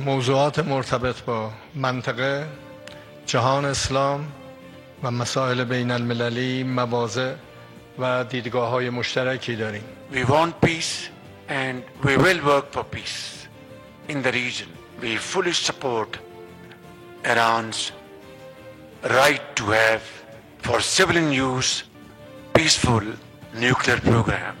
موضوعات مرتبط با منطقه، جهان اسلام و مسائل بین المللی مواضع و دیدگاه‌های مشترکی داریم. We want peace and we will work for peace in the region. We fully support Iran's right to have for civilian use peaceful nuclear program.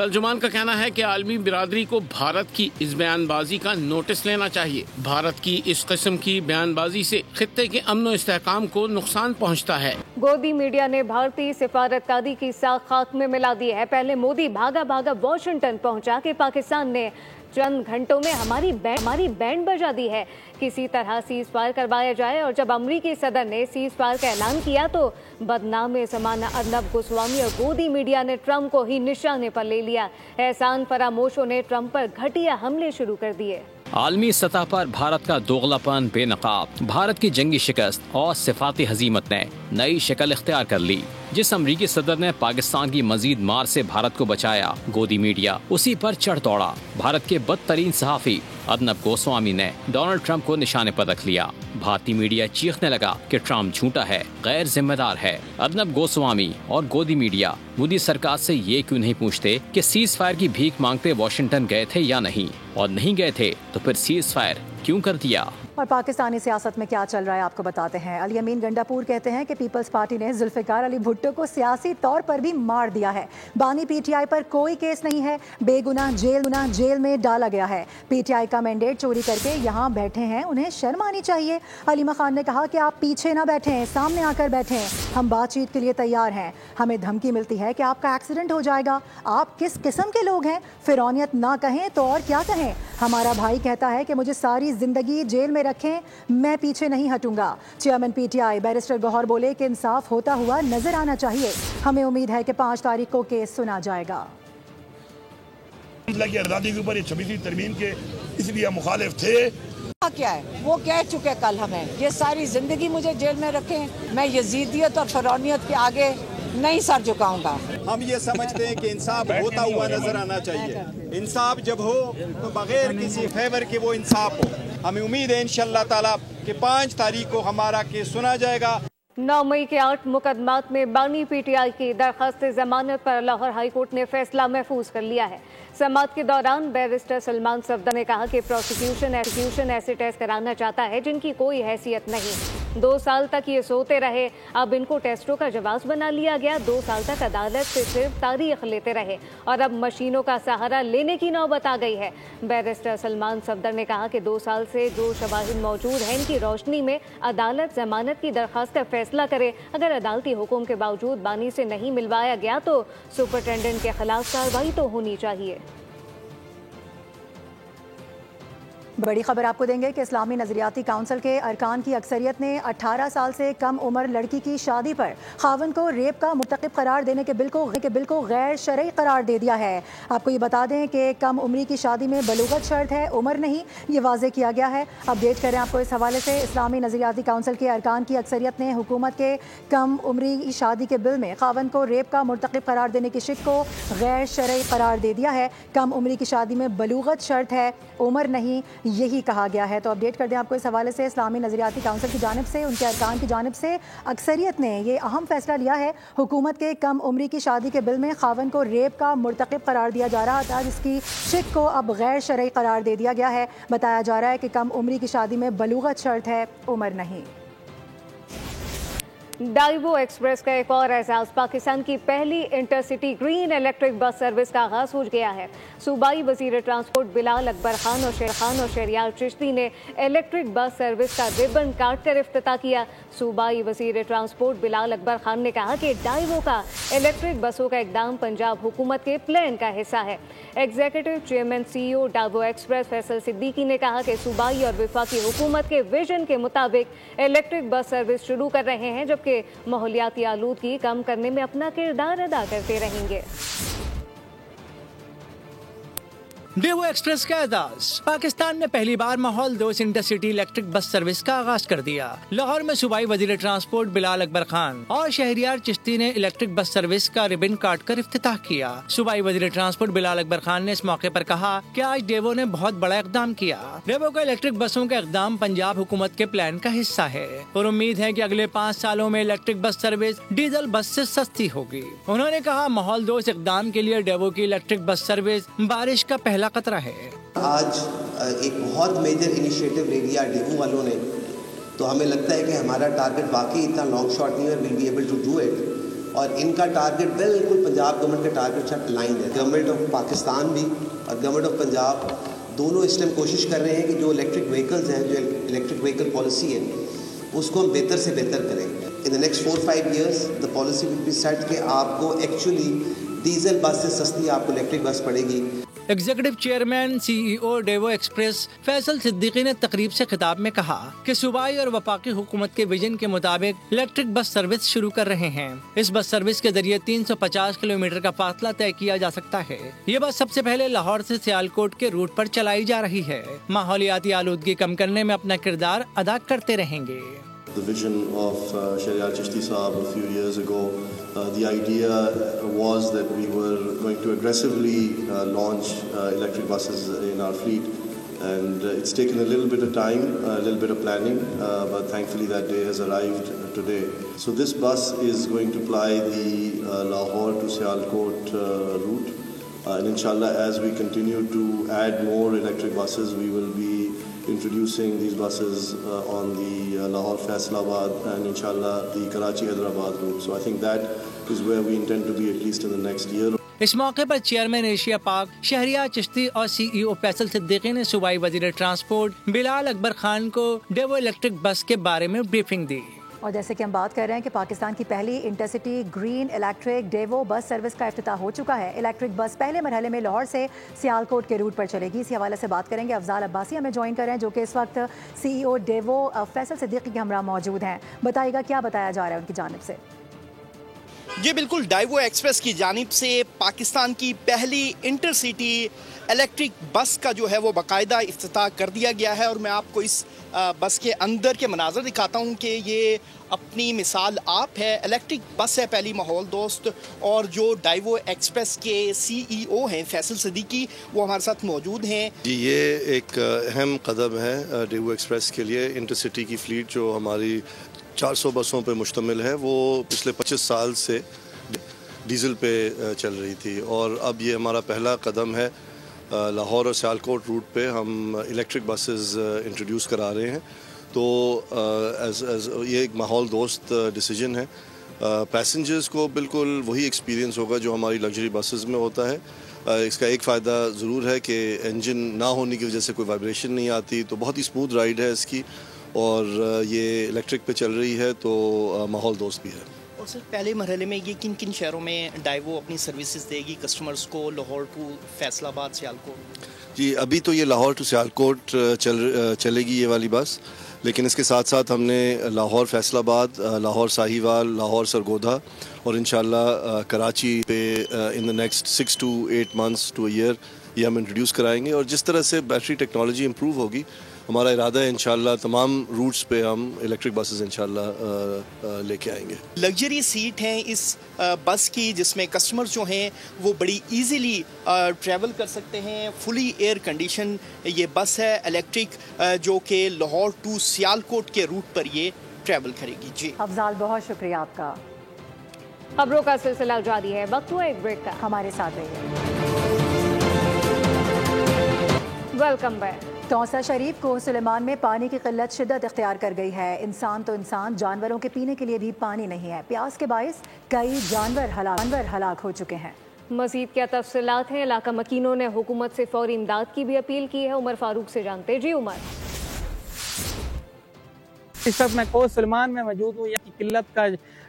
ترجمان کا کہنا ہے کہ عالمی برادری کو بھارت کی اس بیان بازی کا نوٹس لینا چاہیے. بھارت کی اس قسم کی بیان بازی سے خطے کے امن و استحکام کو نقصان پہنچتا ہے. گودی میڈیا نے بھارتی سفارتکاری کی ساکھ خاک میں ملا دی ہے. پہلے مودی بھاگا بھاگا واشنگٹن پہنچا کہ پاکستان نے چند گھنٹوں میں ہماری بینڈ بجا دی ہے, کسی طرح سیز فائر کروایا جائے. اور جب امریکی صدر نے سیز فائر کا اعلان کیا تو بدنام زمانہ ارنب گوسوامی اور گودی میڈیا نے ٹرمپ کو ہی نشانے پر لے لیا. احسان فراموشوں نے ٹرمپ پر گھٹیا حملے شروع کر دیے. عالمی سطح پر بھارت کا دوغلاپن بے نقاب, بھارت کی جنگی شکست اور صفاتی ہزیمت نے نئی شکل اختیار کر لی. جس امریکی صدر نے پاکستان کی مزید مار سے بھارت کو بچایا, گودی میڈیا اسی پر چڑھ دوڑا. بھارت کے بدترین صحافی ارنب گوسوامی نے ڈونلڈ ٹرمپ کو نشانے پر رکھ لیا. بھارتی میڈیا چیخنے لگا کہ ٹرمپ جھوٹا ہے, غیر ذمہ دار ہے. ارنب گوسوامی اور گودی میڈیا مودی سرکار سے یہ کیوں نہیں پوچھتے کہ سیز فائر کی بھیک مانگتے واشنگٹن گئے تھے یا نہیں, اور نہیں گئے تھے تو پھر سیز فائر کیوں کر دیا. اور پاکستانی سیاست میں کیا چل رہا ہے آپ کو بتاتے ہیں. علی امین گنڈاپور کہتے ہیں کہ پیپلز پارٹی نے ذوالفقار علی بھٹو کو سیاسی طور پر بھی مار دیا ہے. بانی پی ٹی آئی پر کوئی کیس نہیں ہے, بے گناہ جیل میں ڈالا گیا ہے. پی ٹی آئی کا مینڈیٹ چوری کر کے یہاں بیٹھے ہیں, انہیں شرم آنی چاہیے. علیمہ خان نے کہا کہ آپ پیچھے نہ بیٹھیں, سامنے آ کر بیٹھیں, ہم بات چیت کے لیے تیار ہیں. ہمیں دھمکی ملتی ہے کہ آپ کا ایکسیڈنٹ ہو جائے گا. آپ کس قسم کے لوگ ہیں؟ فرعونیت نہ کہیں تو اور کیا کہیں. ہمارا بھائی کہتا ہے کہ مجھے ساری زندگی جیل میں رکھیں, میں پیچھے نہیں ہٹوں گا. Chairman P T I barrister Gohar بولے کہ انصاف ہوتا ہوا نظر آنا چاہیے. ہمیں امید ہے کہ 5 تاریخ کو کیس سنا جائے گا. کی آزادی کے اوپر یہ 26ویں ترمیم کے اس لیے مخالف تھے. کیا ہے وہ کہہ چکے کل ہمیں, یہ ساری زندگی مجھے جیل میں رکھیں, میں یزیدیت اور فرعونیت کے آگے نہیں سر جھکاؤں گا. ہم یہ سمجھتے ہیں کہ انصاف ہوتا ہوا نظر آنا چاہیے. انصاف جب ہو تو بغیر کسی فیور کے وہ انصاف ہو. ہمیں امید ہے انشاءاللہ تعالی کہ 5 تاریخ کو ہمارا کیس سنا جائے گا. 9 مئی کے 8 مقدمات میں بانی پی ٹی آئی کی درخواست ضمانت پر لاہور ہائی کورٹ نے فیصلہ محفوظ کر لیا ہے. سماعت کے دوران بیرسٹر سلمان صفدر نے کہا کہ پروسیکیوشن ایسے ٹیسٹ کرانا چاہتا ہے جن کی کوئی حیثیت نہیں. 2 سال تک یہ سوتے رہے, اب ان کو ٹیسٹوں کا جواز بنا لیا گیا. 2 سال تک عدالت سے صرف تاریخ لیتے رہے اور اب مشینوں کا سہارا لینے کی نوبت آ گئی ہے. بیرسٹر سلمان صفدر نے کہا کہ 2 سال سے جو شواہد موجود ہیں ان کی روشنی میں عدالت ضمانت کی درخواست کا فیصلہ کرے. اگر عدالتی حکم کے باوجود بانی سے نہیں ملوایا گیا تو سپرنٹینڈنٹ کے خلاف کارروائی تو ہونی چاہیے. بڑی خبر آپ کو دیں گے کہ اسلامی نظریاتی کونسل کے ارکان کی اکثریت نے 18 سال سے کم عمر لڑکی کی شادی پر خاوند کو ریپ کا مرتکب قرار دینے کے بل کو غیر شرعی قرار دے دیا ہے. آپ کو یہ بتا دیں کہ کم عمری کی شادی میں بلوغت شرط ہے, عمر نہیں, یہ واضح کیا گیا ہے. اپڈیٹ کریں آپ کو اس حوالے سے. اسلامی نظریاتی کونسل کے ارکان کی اکثریت نے حکومت کے کم عمری کی شادی کے بل میں خاوند کو ریپ کا مرتکب قرار دینے کی شک کو غیر شرعی قرار دے دیا ہے. کم عمری کی شادی میں بلوغت شرط ہے, عمر نہیں, یہی کہا گیا ہے. تو اپڈیٹ کر دیں آپ کو اس حوالے سے. اسلامی نظریاتی کونسل کی جانب سے, ان کے ارکان کی جانب سے اکثریت نے یہ اہم فیصلہ لیا ہے. حکومت کے کم عمری کی شادی کے بل میں خاوند کو ریپ کا مرتکب قرار دیا جا رہا تھا, جس کی شک کو اب غیر شرعی قرار دے دیا گیا ہے. بتایا جا رہا ہے کہ کم عمری کی شادی میں بلوغت شرط ہے, عمر نہیں. ڈائیوو ایکسپریس کا ایک اور اعزاز, پاکستان کی پہلی inter city green electric bus service کا آغاز ہو گیا ہے. صوبائی وزیر ٹرانسپورٹ بلال اکبر خان اور شہریار چشتی نے الیکٹرک بس سروس کا ربن کاٹ کر افتتاح کیا. صوبائی وزیر ٹرانسپورٹ بلال اکبر خان نے کہا کہ ڈائیوو کا الیکٹرک بسوں کا اقدام پنجاب حکومت کے پلان کا حصہ ہے. ایگزیکٹو چیئرمین سی او ڈائیوو ایکسپریس فیصل صدیقی نے کہا کہ صوبائی اور وفاقی حکومت کے ویژن کے مطابق الیکٹرک بس سروس شروع کر رہے ہیں, جبکہ ماحولیاتی آلودگی کم کرنے میں اپنا کردار ادا کرتے رہیں گے. ڈیوو ایکسپریس کا اعزاز. پاکستان نے پہلی بار ماحول دوست inter city electric bus service کا آغاز کر دیا. لاہور میں صوبائی وزیر ٹرانسپورٹ بلال اکبر خان اور شہریار چشتی نے الیکٹرک بس سروس کا ربن کاٹ کر افتتاح کیا. صوبائی وزیر ٹرانسپورٹ بلال اکبر خان نے اس موقع پر کہا کہ آج ڈیوو نے بہت بڑا اقدام کیا. ڈیوو کا الیکٹرک بسوں کا اقدام پنجاب حکومت کے پلان کا حصہ ہے اور امید ہے کہ اگلے 5 سالوں میں الیکٹرک بس سروس ڈیزل بس سے سستی ہوگی. انہوں نے کہا ماحول دوست اقدام کے لیے ڈیوو کی الیکٹرک بس سروس بارش کا پہلا قطرہ ہے. آج ایک بہت میجر انیشیٹو لے لیا ڈیوو والوں نے, تو ہمیں لگتا ہے کہ ہمارا ٹارگٹ واقعی اتنا لانگ شاٹ نہیں ہے, will be able to do it. اور ان کا ٹارگٹ بالکل پنجاب گورنمنٹ کا ٹارگٹ سے لائن ہے. گورنمنٹ آف پاکستان بھی اور گورنمنٹ آف پنجاب دونوں اس ٹائم کوشش کر رہے ہیں کہ جو الیکٹرک وہیکلز ہیں, جو الیکٹرک وہیکل پالیسی ہے, اس کو ہم بہتر سے بہتر کریں. In the next 4-5 years the policy will be set کہ آپ کو ایکچولی ڈیزل بس سے سستی آپ کو الیکٹرک بس پڑے گی. ایگزیکٹو چیئرمین سی ای او ڈیوو ایکسپریس فیصل صدیقی نے تقریب سے خطاب میں کہا کہ صوبائی اور وفاقی حکومت کے ویژن کے مطابق الیکٹرک بس سروس شروع کر رہے ہیں. اس بس سروس کے ذریعے 350 کلومیٹر کا فاصلہ طے کیا جا سکتا ہے. یہ بس سب سے پہلے لاہور سے سیالکوٹ کے روٹ پر چلائی جا رہی ہے. ماحولیاتی آلودگی کم کرنے میں اپنا کردار ادا کرتے رہیں گے. The vision of Shahryar Chishti Saab a few years ago, the idea was that we were going to aggressively launch electric buses in our fleet, and it's taken a little bit of time, a little bit of planning, but thankfully that day has arrived today. So this bus is going to ply the Lahore to Sialkot route, and inshallah as we continue to add more electric buses, we will be introducing these buses on the Lahore Faisalabad and inshallah the Karachi Hyderabad route. So I think that is where we intend to be at least in the next year. اس موقع پر chairman Asia پاک شہریار چشتی اور سی ای او فیصل صدیقی نے صوبائی وزیر transport بلال اکبر خان کو ڈیوو electric bus کے بارے میں بریفنگ دی. اور جیسے کہ ہم بات کر رہے ہیں کہ پاکستان کی پہلی انٹرسٹی گرین الیکٹرک ڈیوو بس سروس کا افتتاح ہو چکا ہے. الیکٹرک بس پہلے مرحلے میں لاہور سے سیالکوٹ کے روٹ پر چلے گی. اسی حوالے سے بات کریں گے افضال عباسی ہمیں جوائن کر رہے ہیں جو کہ اس وقت سی ای او ڈیوو فیصل صدیقی کے ہمراہ موجود ہیں. بتائیے گا کیا بتایا جا رہا ہے ان کی جانب سے. جی بالکل, ڈائیوو ایکسپریس کی جانب سے پاکستان کی پہلی انٹر سٹی الیکٹرک بس کا جو ہے وہ باقاعدہ افتتاح کر دیا گیا ہے. اور میں آپ کو اس بس کے اندر کے مناظر دکھاتا ہوں کہ یہ اپنی مثال آپ ہے. الیکٹرک بس ہے پہلی ماحول دوست, اور جو ڈائیوو ایکسپریس کے سی ای او ہیں فیصل صدیقی وہ ہمارے ساتھ موجود ہیں. جی یہ ایک اہم قدم ہے ڈائیوو ایکسپریس کے لیے. انٹر سٹی کی فلیٹ جو ہماری 400 بسوں پہ مشتمل ہے وہ پچھلے 25 سال سے ڈیزل پہ چل رہی تھی, اور اب یہ ہمارا پہلا قدم ہے. لاہور اور سیالکوٹ روٹ پہ ہم الیکٹرک بسز انٹروڈیوس کرا رہے ہیں. تو یہ ایک ماحول دوست ڈیسیجن ہے. پیسنجرز کو بالکل وہی ایکسپیرینس ہوگا جو ہماری لگژری بسز میں ہوتا ہے. اس کا ایک فائدہ ضرور ہے کہ انجن نہ ہونے کی وجہ سے کوئی وائبریشن نہیں آتی, تو بہت ہی اسموتھ رائڈ ہے اس کی, اور یہ الیکٹرک پہ چل رہی ہے تو ماحول دوست بھی ہے. اور سر پہلے مرحلے میں یہ کن کن شہروں میں ڈائیوو اپنی سروسز دے گی کسٹمرز کو, لاہور ٹو فیصل آباد سیالکوٹ؟ جی ابھی تو یہ لاہور ٹو سیالکوٹ چلے گی یہ والی بس, لیکن اس کے ساتھ ساتھ ہم نے لاہور فیصل آباد, لاہور ساہیوال, لاہور سرگودا اور انشاءاللہ کراچی پہ ان the next 6 to 8 months to a year یہ ہم انٹروڈیوس کرائیں گے. اور جس طرح سے بیٹری ٹیکنالوجی امپروو ہوگی, ہمارا ارادہ ہے انشاءاللہ تمام روٹس پہ ہم الیکٹرک بسز انشاءاللہ لے کے آئیں گے. لگژری سیٹ ہیں اس بس کی جس میں کسٹمر جو ہیں وہ بڑی ایزیلی ٹریول کر سکتے ہیں. فلی ایئر کنڈیشن یہ بس ہے الیکٹرک جو کہ لاہور ٹو سیالکوٹ کے روٹ پر یہ ٹریول کرے گی. جی افضال بہت شکریہ آپ کا. خبروں کا سلسلہ جاری ہے, وقت ہوا ایک بریک کا, ہمارے ساتھ رہیے. Welcome back. توسہ شریف کو سلیمان میں پانی کی قلت شدت اختیار کر گئی ہے. انسان تو انسان, جانوروں کے پینے کے لیے بھی پانی نہیں ہے. پیاس کے باعث کئی جانور ہلاک ہو چکے ہیں. مزید کیا تفصیلات ہیں؟ علاقہ مکینوں نے حکومت سے فوری امداد کی بھی اپیل کی ہے. عمر فاروق سے جانتے. جی عمر. اس وقت میں کوہ سلیمان میں موجود ہوں. یہاں کی قلت کا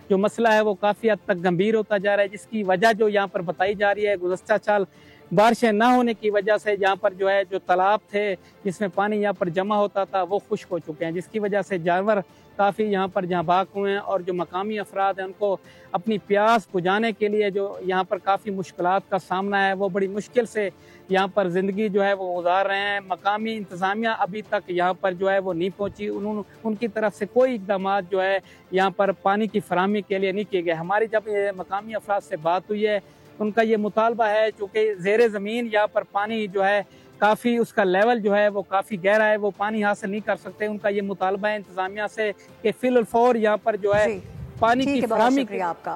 جو مسئلہ ہے وہ کافی حد تک گمبھیر ہوتا جا رہا ہے, جس کی وجہ جو یہاں پر بتائی جا رہی ہے گزشتہ سال بارشیں نہ ہونے کی وجہ سے یہاں پر جو ہے جو تالاب تھے جس میں پانی یہاں پر جمع ہوتا تھا وہ خشک ہو چکے ہیں, جس کی وجہ سے جانور کافی یہاں پر جہاں بھاگ ہوئے ہیں. اور جو مقامی افراد ہیں ان کو اپنی پیاس بجھانے کے لیے جو یہاں پر کافی مشکلات کا سامنا ہے, وہ بڑی مشکل سے یہاں پر زندگی جو ہے وہ گزار رہے ہیں. مقامی انتظامیہ ابھی تک یہاں پر جو ہے وہ نہیں پہنچی. ان کی طرف سے کوئی اقدامات جو ہے یہاں پر پانی کی فراہمی کے لیے نہیں کیے گئے. ہماری جب یہ مقامی افراد سے بات ہوئی ہے, ان کا یہ مطالبہ ہے چونکہ زیر زمین یہاں پر پانی جو ہے کافی اس کا لیول جو ہے وہ کافی گہرا ہے, وہ پانی حاصل نہیں کر سکتے. ان کا یہ مطالبہ ہے انتظامیہ سے کہ فی الفور یہاں پر جو ہے پانی کی فراہمی. آپ کا